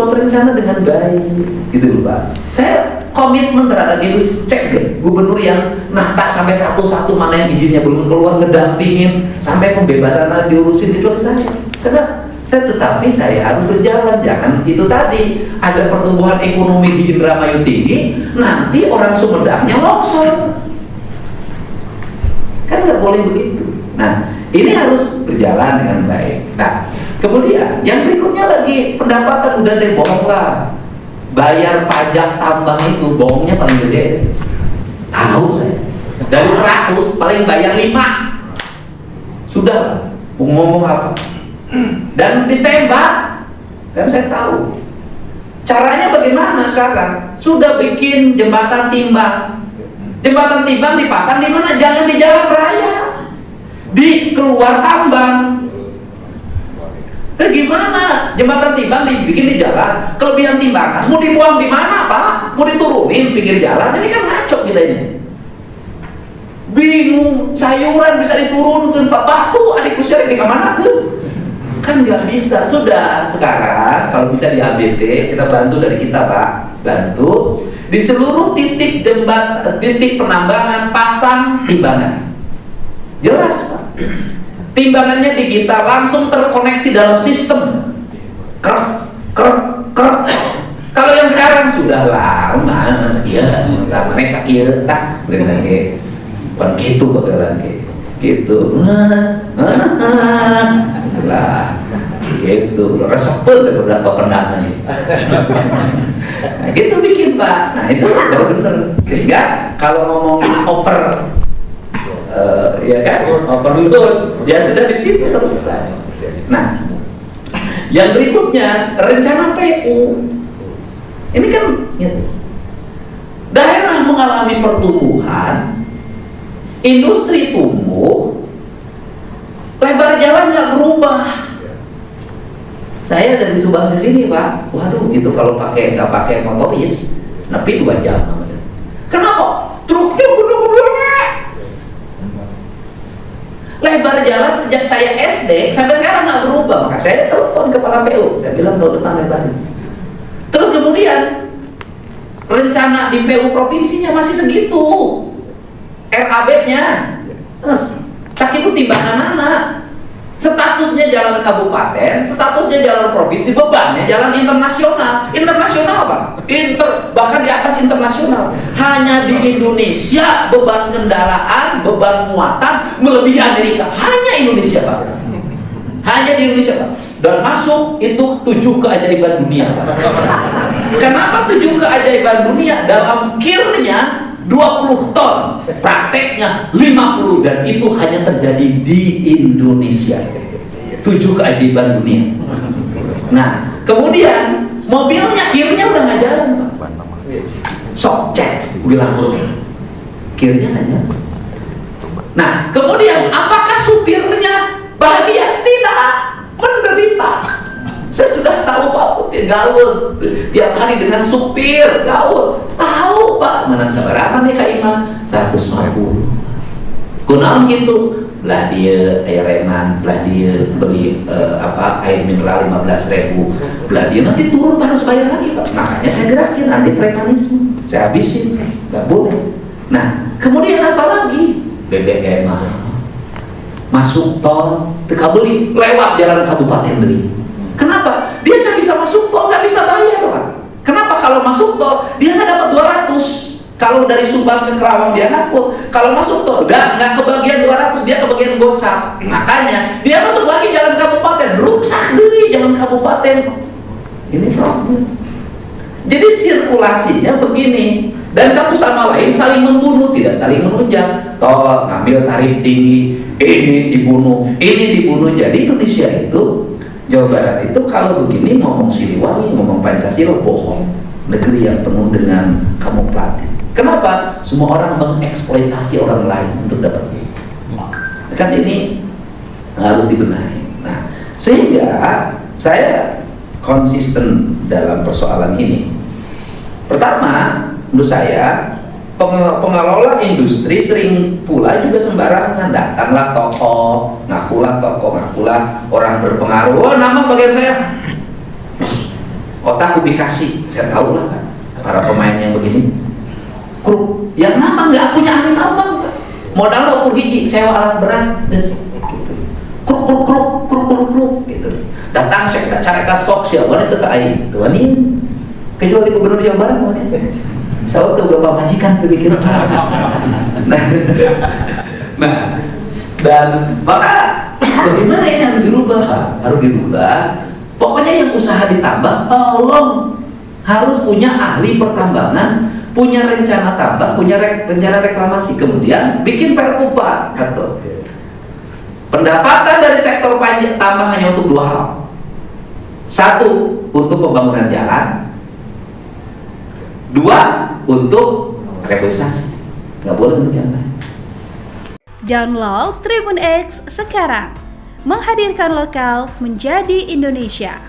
dibuat rencana dengan baik, gitu loh Pak. Saya komitmen terhadap itu. Cek deh gubernur yang nata sampai satu-satu mana yang izinnya belum keluar, ngedampingin sampai pembebasan tanah diurusin, itu saya. Karena saya harus berjalan, jangan itu tadi ada pertumbuhan ekonomi di Indramayu tinggi, nanti orang Sumedangnya longsor, kan nggak boleh begitu. Nah, ini harus berjalan dengan baik. Nah, kemudian yang berikutnya lagi pendapatan, udah deh bohong lah, bayar pajak tambang itu bohongnya paling gede. Tahu saya, dari 100 paling bayar 5. Sudah ngomong apa? Dan ditembak, kan saya tahu caranya bagaimana. Sekarang sudah bikin jembatan timbang dipasang di mana? Jangan di jalan raya, di keluar tambang. Nah, gimana jembatan timbang dibikin di jalan, kelebihan timbangan mau dibuang di mana Pak? Mau diturunin pinggir jalan? Ini kan ngaco kita ini. Bingung, sayuran bisa diturunkan Pak, batu adik usia ini kemana ke? Kan nggak bisa. Sudah, sekarang kalau bisa di ABT kita bantu dari kita Pak, bantu di seluruh titik titik penambangan pasang timbangan. Jelas Pak, timbangannya digital, langsung terkoneksi dalam sistem. Krek. Kalau yang sekarang sudah lama sakit, namanya sakit, tak benar bukan gitu bakalan gitu. Lah gitu, resepel beberapa pendangan. Nah, gitu bikin Pak. Nah, itu udah bener. Sehingga kalau ngomongin ya kan, overload ya sudah di situ selesai. Nah, yang berikutnya rencana PU. Ini kan gitu. Daerah mengalami pertumbuhan, industri tumbuh, lebar jalan nggak berubah. Saya dari Subang ke sini Pak, waduh itu kalau nggak pakai motoris, tapi 2 jam. Kenapa? Truknya gede-gede. Lebar jalan sejak saya SD sampai sekarang nggak berubah. Maka saya telepon kepala PU, saya bilang tahun depan lebarnya. Terus kemudian rencana di PU provinsinya masih segitu, RAB-nya sakit itu timbangan anak. Statusnya jalan kabupaten, statusnya jalan provinsi, bebannya jalan internasional. Internasional apa? Bahkan di atas internasional. Hanya di Indonesia beban kendaraan, beban muatan melebihi Amerika. Hanya Indonesia Pak. Hanya di Indonesia Pak. Dan masuk itu 7 keajaiban dunia Pak. Kenapa 7 keajaiban dunia? Dalam kirnya 20 ton, prakteknya 50, dan itu hanya terjadi di Indonesia. 7 keajaiban dunia. Nah, kemudian mobilnya kirnya udah nggak jalan Pak. Sok cek bilang kirnya nggak jalan. Nah, kemudian apakah supirnya bahagia? Tidak, menderita. Saya sudah tahu Pak, gaul tiap hari dengan supir, gaul. Tahu Pak, mana sabar nih Kak Imam? 150. Kunaon gitu? Belah dia air reman, belah dia beli air mineral 15.000, belah dia nanti turun harus bayar lagi Pak. Makanya saya gerakin anti premanisme, saya habisin, nggak boleh. Nah, kemudian apa lagi? BBM masuk tol, teka beli, lewat jalan kabupaten beli. Kenapa? Dia nggak bisa masuk tol, nggak bisa bayar Pak. Kenapa? Kalau masuk tol dia nggak dapat 200. Kalau dari Subang ke Kerawang dia ngaput. Kalau masuk tol nggak kebagian 200, dia kebagian gocap. Makanya dia masuk lagi jalan kabupaten, rusak deh jalan kabupaten. Ini problem. Jadi sirkulasinya begini, dan satu sama lain saling membunuh, tidak saling menunjang. Tol ngambil tarif tinggi, ini dibunuh, ini dibunuh. Jadi Indonesia itu, Jawa Barat itu kalau begini ngomong Siliwangi, ngomong Pancasila, bohong. Negeri yang penuh dengan kamuflase. Kenapa? Semua orang mengeksploitasi orang lain untuk dapat duit. Kan ini harus dibenahi. Nah, sehingga saya konsisten dalam persoalan ini. Pertama, menurut saya pengelola industri sering pula juga sembarangan. Datanglah tokoh, ngakulah orang berpengaruh. Oh, nama bagian saya. otak ubikasi, saya tahu lah kan, para pemain yang begini. Kruk, yang nama nggak punya ahli tambang, Pak. Modal lo ukur hiji, sewa alat berat, gitu. Kruk, gitu. Datang saya carikan sok siapa wanita ke aing, tuh ini kecuali gubernur Jawa Barat wanita. Saya tuh gak majikan tuh mikir. Nah, dan maka bagaimana ini harus dirubah, Pak? Harus dirubah. Pokoknya yang usaha ditambang, tolong harus punya ahli pertambangan, punya rencana tambang, punya rencana reklamasi, kemudian bikin perkupa, kata. Pendapatan dari sektor tambang hanya untuk dua hal. Satu, untuk pembangunan jalan. Dua, untuk reboisasi. Nggak boleh untuk yang lain. Download Tribun X sekarang. Menghadirkan lokal menjadi Indonesia.